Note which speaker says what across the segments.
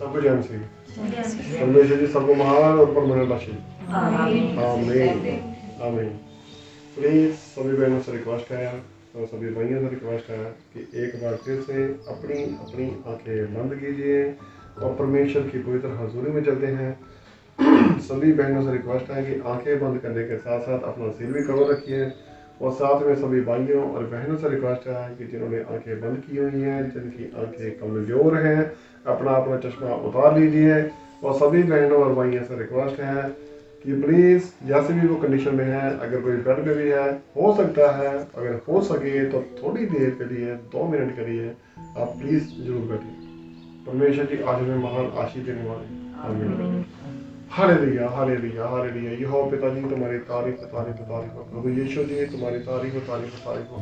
Speaker 1: सबको जय मसीह। परमेश्वर जी सबको महान और परमानेंट आशीष। आमीन आमीन। प्लीज सभी बहनों से रिक्वेस्ट है और सभी भाइयों से रिक्वेस्ट है कि एक बार फिर से अपनी अपनी आंखें बंद कीजिए और परमेश्वर की पवित्र हजूरी में चलते हैं। सभी बहनों से रिक्वेस्ट है कि आंखें बंद करने के साथ साथ अपना सिर भी कवर रखिए और साथ में सभी भाइयों और बहनों से रिक्वेस्ट है कि जिन्होंने आंखें बंद की हुई हैं, जिनकी आंखें कमजोर हैं, अपना अपना चश्मा उतार लीजिए। और सभी बहनों और भाइयों से रिक्वेस्ट है कि प्लीज़ जैसे भी वो कंडीशन में है, अगर कोई बेड पे भी है, हो सकता है अगर हो सके तो थोड़ी देर के लिए 2 मिनट के लिए आप प्लीज़ जरूर बैठिए। परमेश्वर जी आज हमें महान आशीष देने वाले। आमीन। Hallelujah hallelujah hallelujah. यहोवा पिताजी तुम्हारी तारीफ तारीफ तारीफ हो। प्रभु यीशु जी तुम्हारी तारीफ तारीफ तारीफ हो।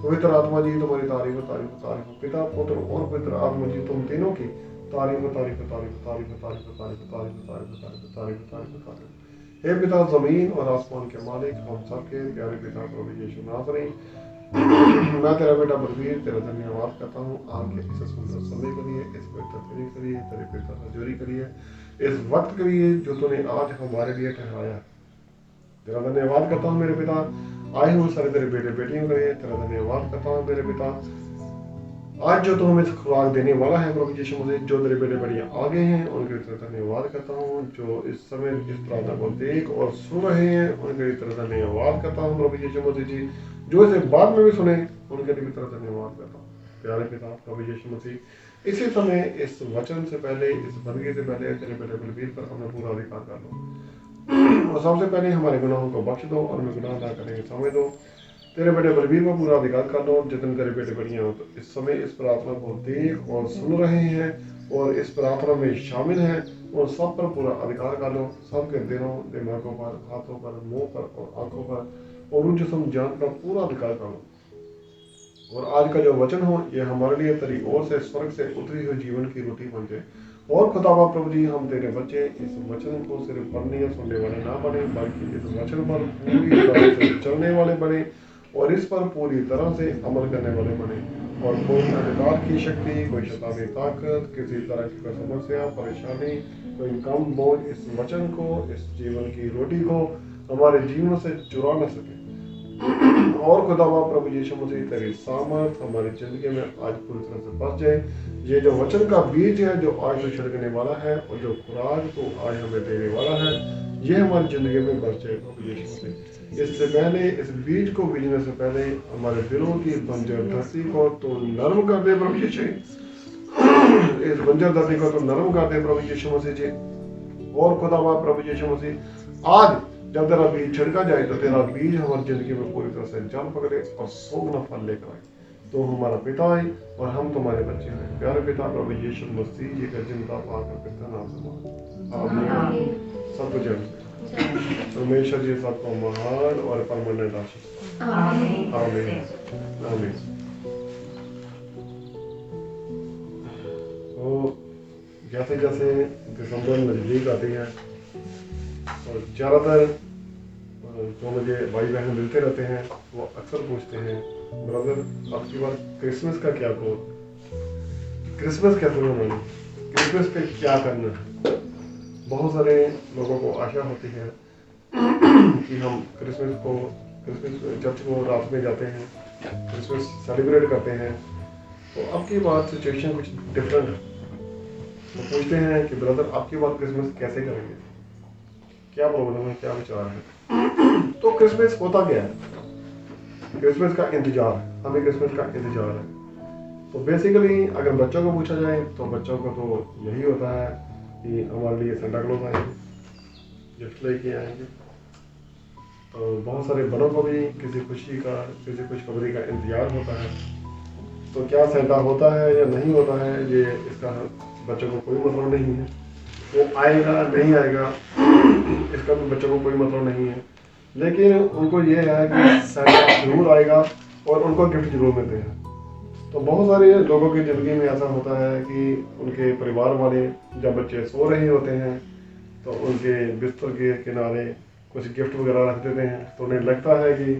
Speaker 1: पवित्र आत्मा जी तुम्हारी तारीफ तारीफ तारीफ हो। पिता पुत्र और पवित्र आत्मा जी तुम तीनों की तारीफ तारीफ तारीफ तारीफ तारीफ तारीफ तारीफ तारीफ तारीफ तारीफ तारीफ तारीफ। हे पिता जमीन और आसमान के मालिक, हम सबके प्यारे पिता प्रभु यीशु नासरी, मैं तेरा बेटा बलवीर तेरा धन्यवाद करता हूँ आपके इस सुंदर समय के लिए, इस पवित्र दिन के लिए, तेरे पिता हजूरी के लिए, इस वक्त के लिए जो तूने आज हमारे लिए ठहराया। तेरा धन्यवाद करता हूँ मेरे पिता आए हुए सारे तेरे बेटे बेटियों के लिए। तेरा धन्यवाद करता हूँ मेरे पिता आज जो तू हमें खुराक देने वाला है प्रभु यीशु मसीह। जो तेरे बेटे बेटियां आगे हैं उनके लिए तेरा धन्यवाद करता हूँ। जो इस समय इस प्रार्थना को देख और सुन रहे हैं उनके लिए तेरा धन्यवाद करता हूँ प्रभु यीशु मसीह जी। जो इसे बाद में भी सुने उनके लिए भी तेरा धन्यवाद करता हूँ प्यारे पिता प्रभु यीशु मसीह। इसी समय इस वचन से पहले, इस बंदगी से पहले तेरे बेटे बलवीर पर हमें पूरा अधिकार कर लो और सबसे पहले हमारे गुनाहों को बख्श दो और हमें गुनाह ना करने के समय दो। तेरे बेटे बलवीर पर पूरा अधिकार कर लो। जितने तेरे बेटे बेटियां हो तो इस समय इस प्रार्थना को देख और सुन रहे हैं और इस प्रार्थना में शामिल हैं और सब पर पूरा अधिकार कर लो। सबके दिलों, दिमागों पर, हाथों पर, मुंह पर और आंखों पर और उन जिस्म जान पर पूरा अधिकार कर लो। और आज का जो वचन हो ये हमारे लिए तेरी ओर से स्वर्ग से उतरी हुई जीवन की रोटी बन जाए। और खुदावा प्रभु जी हम तेरे बच्चे इस वचन को सिर्फ पढ़ने या सुनने वाले ना बने, बल्कि इस वचन पर पूरी तरह से चलने वाले बने और इस पर पूरी तरह से अमल करने वाले बने। और कोई अंधकार की शक्ति, कोई शैतानी ताकत, किसी तरह की कोई समस्या, परेशानी, कोई कम बोझ इस वचन को, इस जीवन की रोटी को हमारे जीवन से चुरा न सके। और खुदावा प्रभु यीशु मसीह तेरी सामर्थ हमारी जिंदगी में आज पूरी तरह से बस जाए। ये जो वचन का बीज है जो आज तो छिड़कने वाला है और जो खुराक तो आज हमें देने वाला है, ये हमारी जिंदगी में बस जाए प्रभु यीशु मसीह। इससे पहले, इस बीज को बीजने से पहले हमारे दिलों की बंजर धरती को तो नरम कर दे प्रभु यीशु। इस बंजर धरती को तो नरम कर दे प्रभु यीशु मसीह जी। और खुदावा प्रभु यीशु मसीह आज जब तेरा बीज छिड़का जाए तो तेरा बीज हमारी जिंदगी में पूरी तरह से जड़ पकड़े और 100 गुना फल लेकर आए। तो हमारा पिता है और हम तुम्हारे बच्चे हैं। प्यारे पिता प्रभु यीशु मसीह जी का जिंदा पाकर पिता नाम से आमीन। सब कुछ परमेश्वर जी सबको महान और परमानेंट आशीष। आमीन आमीन। तो जैसे जैसे दिसंबर नजदीक आती है और ज़्यादातर जो मुझे भाई बहन मिलते रहते हैं वो अक्सर पूछते हैं, ब्रदर आपकी बार क्रिसमस का क्या करो, क्रिसमस कैसे मनाना, क्रिसमस पे क्या करना है। बहुत सारे लोगों को आशा होती है कि हम क्रिसमस चर्च को रात में जाते हैं, क्रिसमस सेलिब्रेट करते हैं। तो अब की बात सिचुएशन कुछ डिफरेंट है। तो पूछते हैं कि ब्रदर आपकी बात क्रिसमस कैसे करेंगे, क्या प्रॉब्लम है, क्या विचार है। तो क्रिसमस होता क्या है, क्रिसमस का इंतजार, हमें क्रिसमस का इंतजार है। तो बेसिकली अगर बच्चों को पूछा जाए तो बच्चों को तो यही होता है कि हमारे लिए सेंटा क्लॉज आएंगे, गिफ्ट लेके आएंगे। तो बहुत सारे बड़ों को भी किसी खुशी का, किसी खुशखबरी का इंतजार होता है। तो क्या सेंटा होता है या नहीं होता है, ये इसका बच्चों को कोई मतलब नहीं है। वो आएगा नहीं आएगा इसका भी बच्चों को कोई मतलब नहीं है। लेकिन उनको ये है कि सेंटा जरूर आएगा और उनको गिफ्ट जरूर मिलते हैं। तो बहुत सारे लोगों की ज़िंदगी में ऐसा होता है कि उनके परिवार वाले जब बच्चे सो रहे होते हैं तो उनके बिस्तर के किनारे कुछ गिफ्ट वगैरह रख देते हैं। तो उन्हें लगता है कि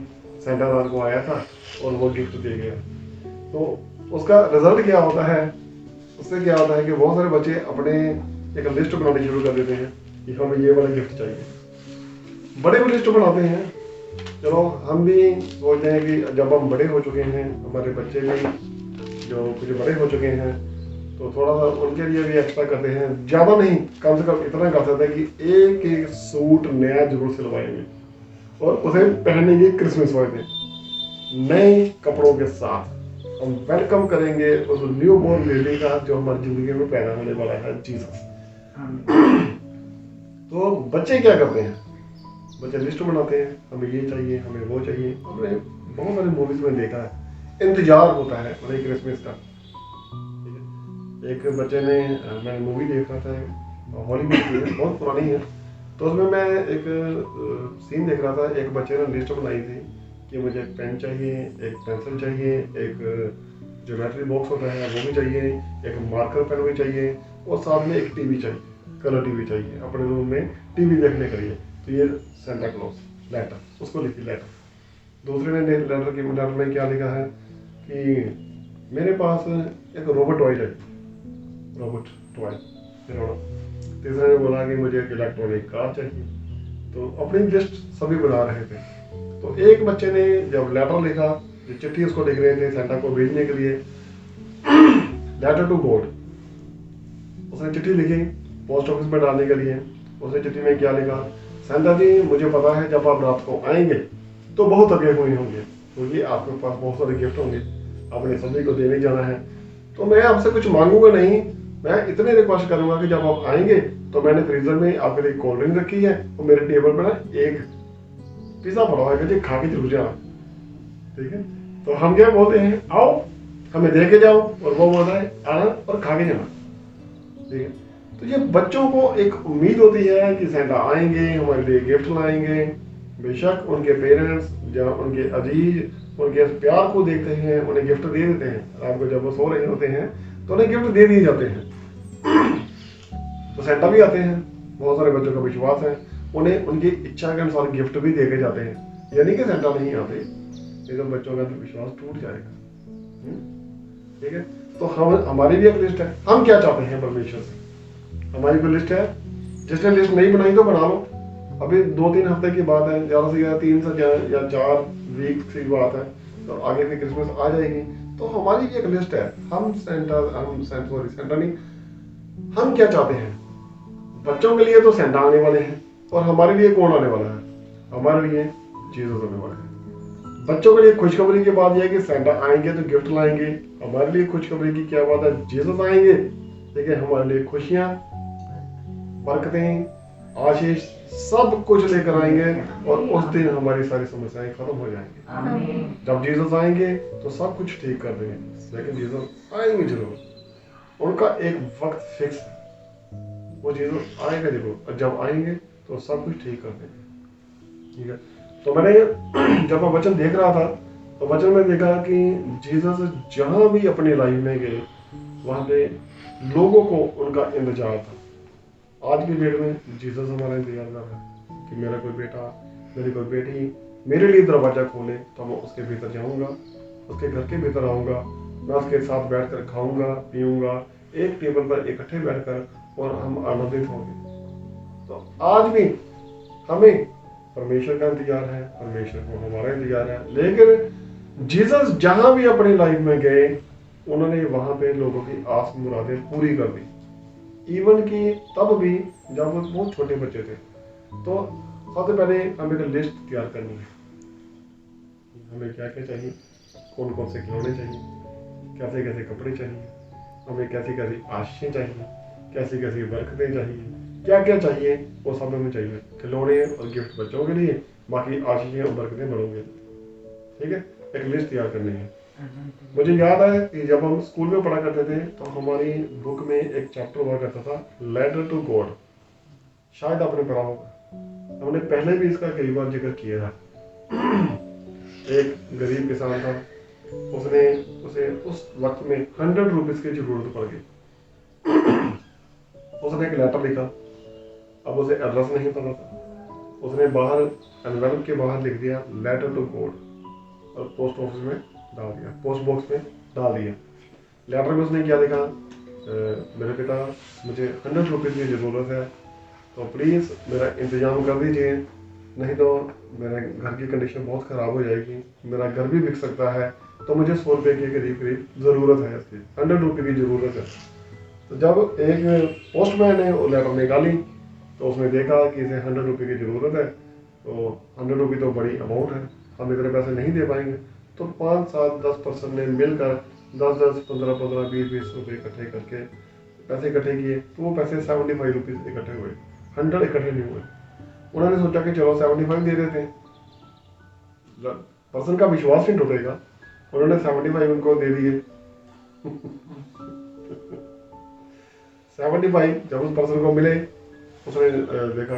Speaker 1: सेंटा रात को आया था और वो गिफ्ट दे गया। तो उसका रिजल्ट क्या होता है, उससे क्या होता है कि बहुत सारे बच्चे अपने एक लिस्ट बनानी शुरू कर देते हैं कि हमें ये वाला गिफ्ट चाहिए। बड़े भी लिस्ट बनाते हैं। चलो हम भी सोचते हैं कि जब हम बड़े हो चुके हैं, हमारे बच्चे भी जो कुछ बड़े हो चुके हैं, तो थोड़ा सा उनके लिए भी एक्स्ट्रा करते हैं। ज़्यादा नहीं, कम से कम इतना कर सकते हैं कि एक एक सूट नया जरूर सिलवाएंगे और उसे पहनेंगे क्रिसमस वाले दिन नए कपड़ों के साथ। हम वेलकम करेंगे उस न्यू बोर्न बेबी का जो हमारी जिंदगी में पैदा होने वाला है, जीसस। तो बच्चे क्या करते हैं? बच्चे लिस्ट बनाते हैं, हमें ये चाहिए, हमें वो चाहिए। हमने बहुत सारी मूवीज में देखा है, इंतजार होता है मतलब क्रिसमस का। एक बच्चे ने, मैंने मूवी देख रहा था, हॉलीवुड की है, बहुत पुरानी है, तो उसमें मैं एक सीन देख रहा था। एक बच्चे ने लिस्ट बनाई थी कि मुझे एक पेन चाहिए, एक पेंसिल चाहिए, एक ज्योमेट्री बॉक्स होता है वो भी चाहिए, एक मार्कर पेन भी चाहिए और साथ में एक टीवी चाहिए, कलर टीवी चाहिए अपने रूम में टीवी देखने के लिए। तो ये सेंटा क्लॉज लेटर, उसको लिखी लेटर। दूसरे ने लेटर में क्या लिखा है कि मेरे पास एक रोबोट टॉय चाहिए, रोबोट टॉय खिलौना। तीसरे ने बोला कि मुझे एक इलेक्ट्रॉनिक कार चाहिए। तो अपनी लिस्ट सभी बना रहे थे। तो एक बच्चे ने जब लेटर लिखा, जो चिट्ठी उसको लिख रहे थे सेंटा को भेजने के लिए, लेटर टू गॉड, उसने चिट्ठी लिखी पोस्ट ऑफिस में डालने के लिए। उसने चिट्ठी में क्या लिखा? सेंटा जी, मुझे पता है जब आप रात को आएंगे तो बहुत अगले हुए होंगे, क्योंकि आपके पास बहुत सारे गिफ्ट होंगे, आपने सभी को देने जाना है। तो मैं आपसे कुछ मांगूंगा नहीं, मैं इतने रिक्वेस्ट करूंगा कि जब आप आएंगे तो मैंने फ्रीजर में आपके लिए कोल्ड ड्रिंक रखी है और मेरे टेबल पर ना एक पिज्जा पड़ा हुआ है जी, खा के जरूर जाना। ठीक है? तो हम क्या बोलते हैं, आओ हमें दे के जाओ, और वो बोलता है आना और खा के जाना। ठीक है? तो ये बच्चों को एक उम्मीद होती है कि सेंटा आएंगे, हमारे लिए गिफ्ट लाएंगे। बेशक उनके पेरेंट्स या उनके अजीज उनके प्यार को देखते हैं, उन्हें गिफ्ट दे देते हैं। रात को जब वो सो रहे होते हैं तो उन्हें गिफ्ट दे दिए जाते हैं। तो सेंटा भी आते हैं, बहुत सारे बच्चों का विश्वास है उन्हें उनकी इच्छा के अनुसार गिफ्ट भी दे के जाते हैं। यानी कि सेंटा नहीं आते, नहीं तो बच्चों का तो विश्वास टूट जाएगा। ठीक है? तो हम हमारी भी एक लिस्ट है, हम क्या चाहते हैं परमेश्वर से। हमारी कोई लिस्ट है, जिसने लिस्ट नहीं बनाई तो बना लो। अभी 2-3 हफ्ते की बात है, ज़्यादा से ज़्यादा 3 से या 4 वीक की बात है, तो आगे भी क्रिसमस आ जाएगी। तो हमारी भी एक लिस्ट है, हम सेंटा नहीं, हम क्या चाहते हैं। बच्चों के लिए तो सेंटा आने वाले हैं, और हमारे लिए कौन आने वाला है? हमारे लिए जीसस आने वाला है। बच्चों के लिए खुशखबरी की बात यह है कि सेंटा आएंगे तो गिफ्ट लाएंगे। हमारे लिए खुशखबरी की क्या बात है? जीसस आएंगे, ठीक है, हमारे लिए खुशियां, बरकतें, आशीष सब कुछ लेकर आएंगे, और उस दिन हमारी सारी समस्याएं खत्म हो जाएंगी। जब जीसस आएंगे तो सब कुछ ठीक कर देंगे, लेकिन जीसस आएंगे जरूर, उनका एक वक्त फिक्स है, वो जीसस आएगा जरूर, और जब आएंगे तो सब कुछ ठीक कर देंगे। ठीक है? तो मैंने जब मैं वचन देख रहा था तो वचन में देखा कि जीसस जहां भी अपनी लाइफ में गए वहां पे लोगों को उनका इंतजार था। आज की डेट में जीसस हमारा इंतजार कर रहा है कि मेरा कोई बेटा, मेरी कोई बेटी मेरे लिए दरवाजा खोले तो मैं उसके भीतर जाऊंगा, उसके घर के भीतर आऊंगा, मैं उसके साथ बैठकर खाऊंगा पीऊंगा, एक टेबल पर इकट्ठे बैठकर, और हम आनंदित होंगे। तो आज भी हमें परमेश्वर का इंतजार है, परमेश्वर को हमारा इंतजार है। लेकिन जीसस जहां भी अपनी लाइफ में गए उन्होंने वहां पे लोगों की आस मुरादें पूरी कर दी। इवन कि तब भी जब वो बहुत छोटे बच्चे थे। तो सबसे पहले हमें एक लिस्ट तैयार करनी है, हमें क्या क्या चाहिए, कौन कौन से खिलौने चाहिए, कैसे कैसे कपड़े चाहिए, हमें कैसी कैसी आशीषें चाहिए, कैसी कैसी बरकतें चाहिए, क्या क्या चाहिए वो सब हमें चाहिए। खिलौने और गिफ्ट बच्चों के लिए, बाकी आशीषें और बरकतें बड़ों के लिए। ठीक है? एक लिस्ट तैयार करनी है। मुझे याद है कि जब हम स्कूल में पढ़ा करते थे तो हमारी बुक में एक चैप्टर हुआ करता था, लेटर टू गॉड। शायद आपने पढ़ा होगा, हमने पहले भी इसका कई बार जिक्र किया था। एक गरीब किसान था, उसे उस वक्त में 100 रुपीज की जरूरत पड़ गई। उसने एक लेटर लिखा, अब उसे एड्रेस नहीं पता था, उसने बाहर एनवेलप के बाहर लिख दिया लेटर टू गॉड, और पोस्ट ऑफिस में डाल दिया, पोस्ट बॉक्स में डाल दिया। लेटर में उसने क्या लिखा? मेरे पिता मुझे 100 रुपीज़ की ज़रूरत है, तो प्लीज़ मेरा इंतज़ाम कर दीजिए, नहीं तो मेरे घर की कंडीशन बहुत ख़राब हो जाएगी, मेरा घर भी बिक सकता है, तो मुझे 100 रुपये के करीब ज़रूरत है, इसकी 100 रुपये की ज़रूरत है। तो जब एक पोस्टमैन ने वो लेटर निकाली तो उसने देखा कि इसे 100 रुपये की ज़रूरत है, तो 100 रुपये तो बड़ी अमाउंट है, हम इतने पैसे नहीं दे पाएंगे। तो 5, 7, 10 पर्सन ने मिलकर 10, 15, 20 रुपये इकट्ठे करके पैसे इकट्ठे किए, तो वो पैसे 75 रुपीज़ इकट्ठे हुए, 100 इकट्ठे नहीं हुए। उन्होंने सोचा कि चलो 75 दे देते हैं, पर्सन का विश्वास नहीं टूटेगा, उन्होंने 75 उनको दे दिए। 75 जब उस पर्सन को मिले, उसने देखा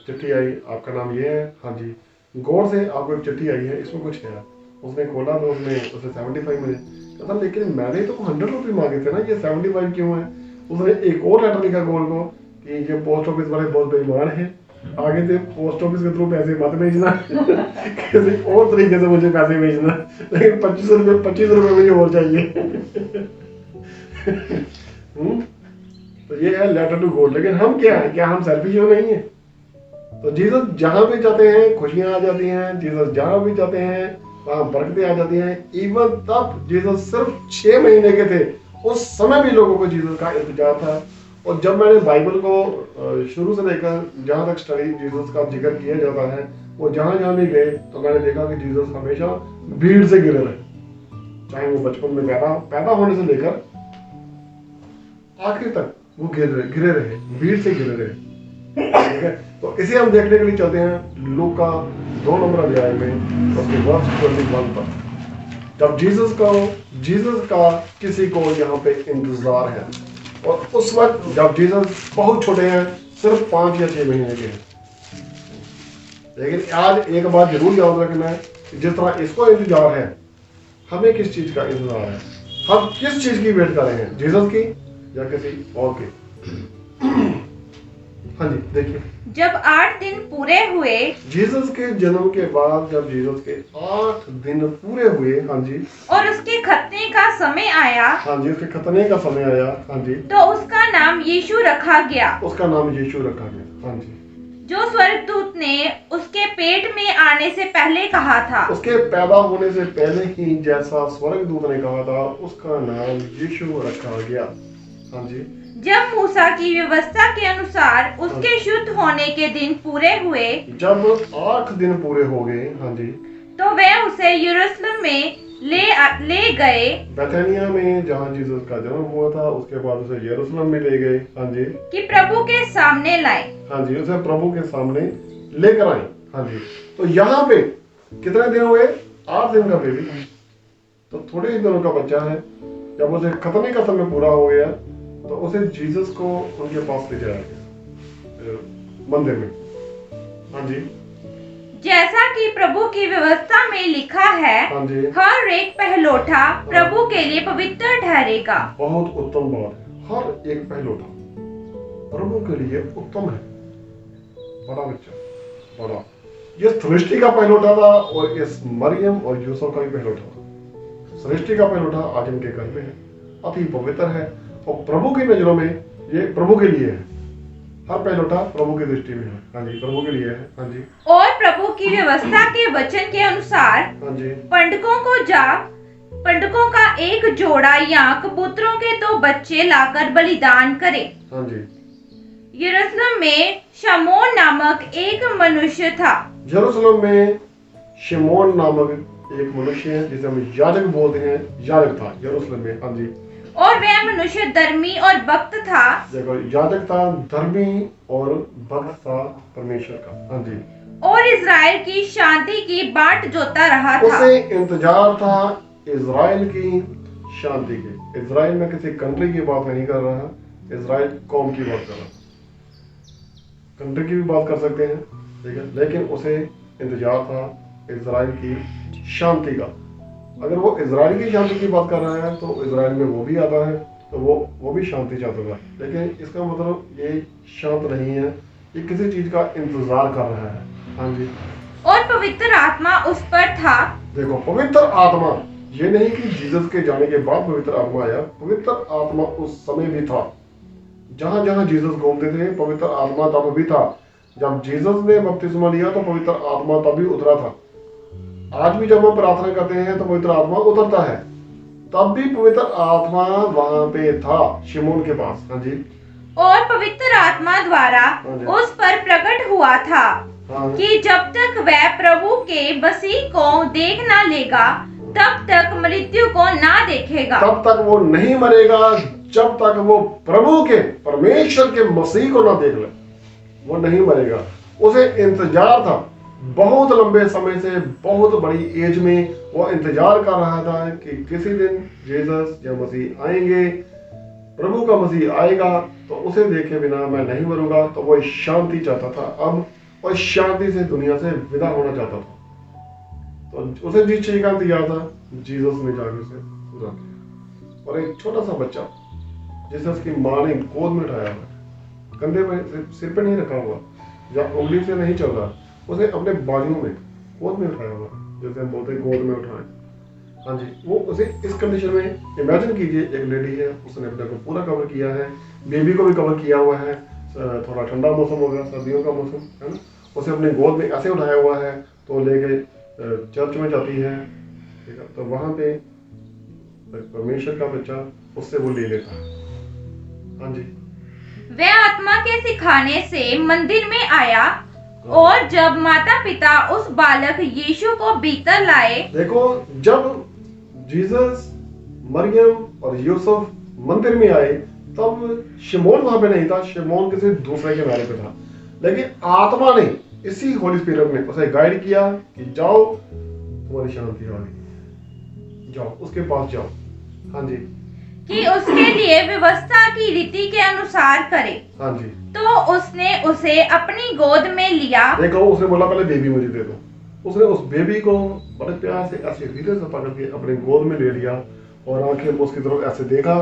Speaker 1: चिट्ठी आई, आपका नाम ये है, हाँ जी, गौर से आपको एक चिट्ठी आई है, इसमें कुछ है। उसने खोला तो उसे 75 मिले। कहता लेकिन मैंने तो 100 रुपये मांगे थे ना, ये 75 क्यों है? उसने एक और लेटर लिखा गौर को कि ये पोस्ट ऑफिस वाले बहुत बेईमान हैं, आगे से पोस्ट ऑफिस के थ्रू पैसे मत भेजना, किसी और तरीके से मुझे पैसे भेजना, लेकिन 25 रुपये मुझे और चाहिए। तो ये है लेटर टू गॉड। लेकिन हम क्या है, क्या हम सेल्फिश हो नहीं है? तो जीसस जहां भी जाते हैं खुशियां आ जाती हैं, जीसस जहां भी जाते हैं वहां बरकतें आ जाती हैं। इवन तब जीसस सिर्फ 6 महीने के थे, उस समय भी लोगों को जीसस का इंतजार था। और जब मैंने बाइबल को शुरू से लेकर जहां तक स्टडी जीसस का जिक्र किया जाता है, वो जहां जहां भी गए तो मैंने देखा कि जीसस हमेशा भीड़ से घिरे रहे, चाहे वो बचपन में पैदा होने से लेकर आखिर तक वो घिरे रहे, भीड़ से घिरे रहे। ठीक है, तो इसे हम देखने के लिए चलते हैं लूका 2 नंबर अध्याय में, उसके वर्ष 21 पर। जब जीसस का किसी को यहाँ पे इंतजार है, और उस वक्त जब जीसस बहुत छोटे हैं, सिर्फ 5 या 6 महीने के हैं। लेकिन आज एक बात जरूर याद रखना है, जिस तरह इसको इंतजार है, हमें किस चीज का इंतजार है? हम किस चीज की वेट कर रहे हैं, जीसस की या किसी और के? हाँ जी, देखिए,
Speaker 2: जब 8 दिन पूरे हुए,
Speaker 1: जीसस के जन्म के बाद जब जीसस के 8 दिन पूरे हुए, हाँ जी,
Speaker 2: और उसके खतने का समय आया,
Speaker 1: हाँ जी, उसके खतने का समय आया, हाँ जी,
Speaker 2: तो उसका नाम यीशु रखा गया।
Speaker 1: उसका नाम यीशु रखा गया, हाँ जी,
Speaker 2: जो स्वर्गदूत ने उसके पेट में आने से पहले कहा था।
Speaker 1: उसके पैदा होने से पहले ही जैसा स्वर्गदूत ने कहा था, उसका नाम यीशु रखा गया, हाँ जी।
Speaker 2: जब मूसा की व्यवस्था के अनुसार उसके शुद्ध होने के दिन पूरे हुए,
Speaker 1: जब 8 दिन पूरे हो गए, हाँ जी,
Speaker 2: तो वे उसे यरूशलेम में ले गए,
Speaker 1: बैथानिया में जहाँ जीसस का जन्म हुआ था, उसके बाद उसे यरूशलेम में ले गए, हाँ जी, कि
Speaker 2: प्रभु के सामने लाए,
Speaker 1: हाँ जी, उसे प्रभु के सामने लेकर आए, हाँ जी। तो यहाँ पे कितने दिन हुए? 8 दिन का बेबी, तो थोड़े ही दिनों का बच्चा है। जब उसे खतने का समय पूरा हो गया, तो उसे जीसस को उनके पास ले जाया गया मंदिर में, हाँ जी,
Speaker 2: जैसा कि प्रभु की व्यवस्था में लिखा है,
Speaker 1: हाँ जी,
Speaker 2: हर एक पहलौठा प्रभु के लिए पवित्र ठहरेगा।
Speaker 1: बहुत उत्तम बात है, हर एक पहलौठा प्रभु के लिए उत्तम है। बड़ा बच्चा, बड़ा, ये सृष्टि का पहलौठा था, और इस मरियम और यूसुफ का भी पहलौठा था। सृष्टि का पहलौठा आज उनके घर में है, अति पवित्र है, और प्रभु की नजरों में ये प्रभु के लिए है। हर पहलौठा प्रभु की दृष्टि में है, हाँ जी, प्रभु के लिए है, हाँ जी। और
Speaker 2: प्रभु की व्यवस्था के वचन के अनुसार,
Speaker 1: हाँ जी,
Speaker 2: पंडकों का एक जोड़ा या कबूतरों के 2 बच्चे लाकर बलिदान करे।
Speaker 1: हाँ जी।
Speaker 2: यरूशलेम में शमौन नामक एक मनुष्य था।
Speaker 1: यरूशलेम में शमौन नामक एक मनुष्य है, जिसे हम याजक बोलते हैं, याजक था यरूशलेम में, हाँ जी।
Speaker 2: और वह मनुष्य धर्मी और भक्त था।
Speaker 1: देखो, याजक था, धर्मी और भक्त था परमेश्वर का, हाँ जी।
Speaker 2: और इजराइल की शांति की बाट जोता रहा था।
Speaker 1: उसे इंतजार था इजराइल की शांति के। इजराइल में किसी कंट्री की बात नहीं कर रहा, इजराइल कौम की बात कर रहा। कंट्री की भी बात कर सकते हैं, ठीक है, लेकिन उसे इंतजार था इजराइल की शांति का। अगर वो इजराइल की शांति की बात कर रहा है, तो इजराइल में वो भी आता है, तो वो भी शांति चाहता था। लेकिन इसका मतलब ये शांत नहीं है, ये किसी चीज का इंतजार कर रहा है, हाँ जी।
Speaker 2: और पवित्र आत्मा उस पर था।
Speaker 1: देखो, पवित्र आत्मा ये नहीं कि जीसस के जाने के बाद पवित्र आत्मा आया, पवित्र आत्मा उस समय भी था। जहां जहां जीसस घूमते थे पवित्र आत्मा तब भी था। जब जीसस ने बपतिस्मा लिया तो पवित्र आत्मा तभी उतरा था। आज भी जब हम प्रार्थना करते हैं तो पवित्र आत्मा उतरता है, तब भी पवित्र आत्मा वहां पे था शिमोन के पास। हाँ जी।
Speaker 2: और पवित्र आत्मा द्वारा उस पर प्रकट हुआ था कि जब तक वह प्रभु के मसीह को देख ना लेगा तब तक मृत्यु को ना देखेगा। तब
Speaker 1: तक वो नहीं मरेगा जब तक वो प्रभु के परमेश्वर के मसीह को ना देख ले, वो नहीं मरेगा। उसे इंतजार था बहुत लंबे समय से, बहुत बड़ी एज में वो इंतजार कर रहा था कि किसी दिन जीसस या मसीह आएंगे, प्रभु का मसीह आएगा तो उसे देखे बिना मैं नहीं मरूंगा। तो वो शांति चाहता था, अब वो शांति से दुनिया से विदा होना चाहता था। तो उसे जिस चीज का इंतजार था जीसस ने जाके उसे पूरा किया। और एक छोटा सा बच्चा जीसस की माँ ने गोद में उठाया हुआ, कंधे पे सिर पे नहीं रखा हुआ या उंगली से नहीं चल रहा, उसे अपने बाजू में गोद में उठाया हुआ, जैसे हम बोलते हैं गोद में उठाए। हाँ जी, वो उसे इस कंडीशन में इमेजिन कीजिए, एक लेडी है, उसने अपने को पूरा कवर किया है, बेबी को भी कवर किया हुआ है, थोड़ा ठंडा मौसम हो गया, सर्दियों का मौसम है ना, उसे अपने गोद में ऐसे उठाया हुआ है तो लेके चर्च में जाती है, ठीक है, तो वहां पे परमेश्वर का बच्चा उससे वो ले लेता है। हाँ जी।
Speaker 2: वह आत्मा के सिखाने से मंदिर में आया और जब माता पिता उस बालक यीशु को भीतर लाए।
Speaker 1: देखो, जब जीसस, मरियम और यूसुफ मंदिर में आए तब शिमोन वहां पे नहीं था, शिमोन किसी दूसरे के नारे पे था, लेकिन आत्मा ने, इसी होली स्पिरिट ने उसे गाइड किया कि जाओ, तुम्हारी शांति आ गई, जाओ उसके पास जाओ। हाँ जी।
Speaker 2: कि उसके लिए व्यवस्था की रीति के अनुसार करे।
Speaker 1: हाँ जी।
Speaker 2: तो उसने उसे अपनी गोद में लिया।
Speaker 1: देखो, उसने बोला पहले बेबी मुझे दे दो। उसने उस बेबी को बड़े प्यार से ऐसे धीरे से पकड़ के अपने गोद में ले लिया और आंखें उसकी तरफ ऐसे देखा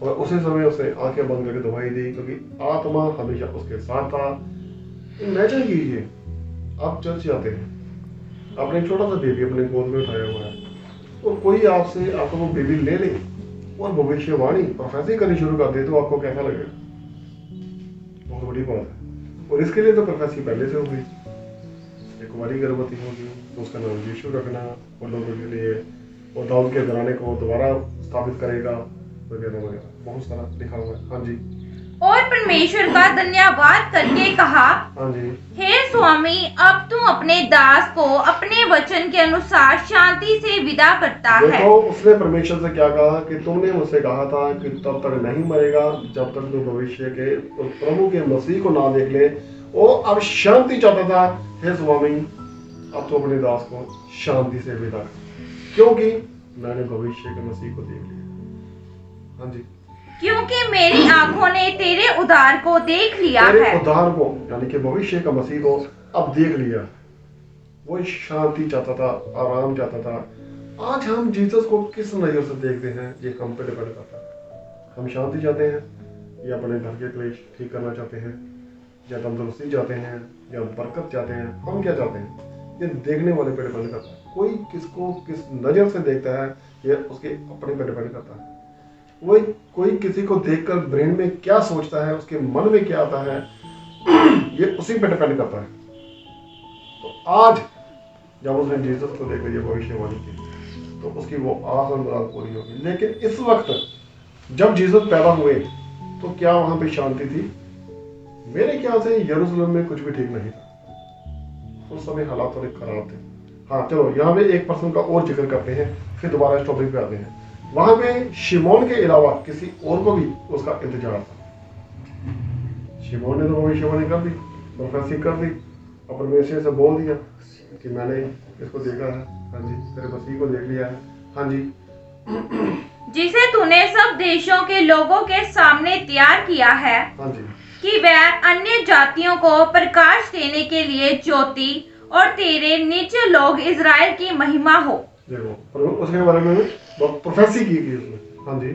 Speaker 1: और उसी समय उसने आंखें बंद करके दवाई दी, क्योंकि आत्मा हमेशा उसके साथ था। इमेजिन कीजिए, आप चर्च जाते हैं, अपने छोटा सा बेबी अपने गोद में उठाया हुआ है और कोई आपसे आपको वो बेबी ले ले और भविष्यवाणी प्रोफेसी करनी शुरू कर दे तो आपको कैसा लगेगा? बहुत बड़ी बात है। और इसके लिए तो प्रोफेसी पहले से हो गई, एक कुंवारी गर्भवती होगी तो उसका नाम यीशु रखना और लोगों के लिए, और दाऊद के घराने को दोबारा स्थापित करेगा वगैरह वगैरह, बहुत सारा लिखा हुआ है। हाँ जी।
Speaker 2: और परमेश्वर का धन्यवाद करके कहा,
Speaker 1: हाँ जी,
Speaker 2: हे स्वामी, अब तू अपने दास को अपने वचन के अनुसार शांति से विदा करता है।
Speaker 1: देखो, उसने परमेश्वर से क्या कहा कि तुमने मुझसे कहा था कि तब तक नहीं मरेगा जब तक तू भविष्य के प्रभु के मसीह को ना देख ले। वो अब शांति चाहता था, हे स्वामी अब तो अपने दास को शांति से विदा कर, क्योंकि मैंने भविष्य के मसीह को देख लिया। हाँ जी।
Speaker 2: क्योंकि मेरी आंखों ने तेरे उद्धार को देख लिया
Speaker 1: तेरे
Speaker 2: है।
Speaker 1: उद्धार को, यानी कि भविष्य का मसीह को अब देख लिया। वो शांति चाहता था, आराम चाहता था। आज हम जीसस को किस नजर से देखते हैं ये हम पे डिपेंड करता है। हम शांति चाहते हैं या अपने घर के क्लेश ठीक करना चाहते हैं, या तंदुरुस्ती चाहते हैं, या बरकत चाहते हैं, हम क्या चाहते हैं ये देखने वाले पे डिपेंड करता है। कोई किसको किस नजर से देखता है ये उसके अपने पे डिपेंड करता है। वो कोई किसी को देखकर ब्रेन में क्या सोचता है, उसके मन में क्या आता है, ये उसी पे डिपेंड करता है। तो आज जब उसने जीसस को देखा ये भविष्यवाणी की तो उसकी वो आस और मुराद पूरी होगी। लेकिन इस वक्त जब जीसस पैदा हुए तो क्या वहां पे शांति थी? मेरे ख्याल से यरूशलेम में कुछ भी ठीक नहीं था, उस समय हालात थोड़े खराब थे। हाँ चलो, यहाँ पे एक पर्सन का और जिक्र करते हैं, फिर दोबारा इस टॉपिक पे आते हैं। वहां पे शिमोन के अलावा किसी और को भी उसका इंतजार था। शिमोन ने तो भविष्यवाणी कर दी, प्रोफेसी कर दी, और परमेश्वर से बोल दिया कि मैंने इसको देखा है। हाँ जी, तेरे मसीह को देख लिया है। हाँ जी।
Speaker 2: जिसे तूने सब देशों के लोगों के सामने तैयार किया है।
Speaker 1: हाँ जी।
Speaker 2: कि वह अन्य जातियों को प्रकाश देने के लिए ज्योति और तेरे निज लोग इजराइल की महिमा हो।
Speaker 1: देखो, उसके बारे में प्रोफेसी की उसने। हाँ जी।